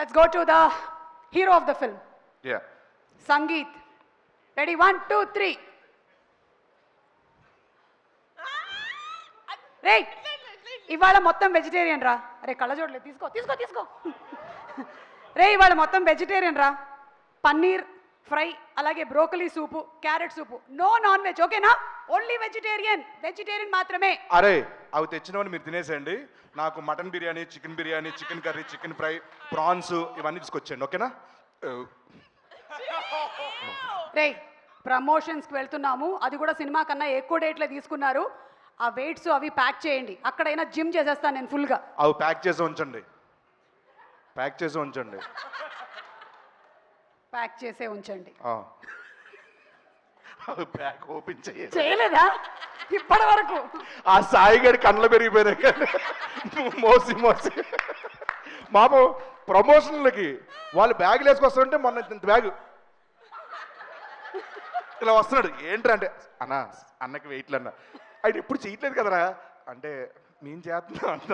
Let's go to the hero of the film. Yeah. Sangeet. Ready? 1, 2, 3. రే ఇవాళ మొత్తం vegetarian రా. అరే కళ్ళజోడలేదు, తీసుకో తీసుకో తీసుకో. రే ఇవాళ మొత్తం వెజిటేరియన్ రా. పన్నీర్ ఫ్రై, అలాగే బ్రోకలీ సూపు, క్యారెట్ సూపు. నో నాన్ వెజ్, ఓకేనా? ఓన్లీ వెజిటేరియన్, వెజిటేరియన్ మాత్రమే. అరే అవి తెచ్చినవని మీరు తినేసేయండి. నాకు mutton biryani, chicken curry, chicken fry, prawns ఇవన్నీ తీసుకొచ్చేయండి, ఓకేనా? రే ప్రమోషన్స్కి వెళ్తున్నాము, అది కూడా సినిమా కన్నా ఎక్కువ డేట్లో తీసుకున్నారు. ఆ వెయిట్స్ అవి ప్యాక్ చేయండి. అక్కడైనా జిమ్ చేసేస్తాను నేను ఫుల్గా. అవి ప్యాక్ చేసి ఉంచండి. ప్యాక్ చేసి ఉంచండి. ప్యాక్ చేసే ఉంచండి. అవి ప్యాక్ ఓపెన్ చేయలేదా ఇప్పటి వరకు? ఆ సాయిగడి కళ్ళ పెరిగిపోయినాయి కానీ మోసి మామ ప్రమోషన్లకి వాళ్ళు బ్యాగులు వేసుకొస్తుంటే మొన్న ఇంత బ్యాగు ఇలా వస్తున్నాడు. ఏంటంటే అన్న అన్నకి వెయిట్లు అన్న ఆయన ఎప్పుడు చేయట్లేదు కదరా అంటే నేను చేస్తున్నా అన్న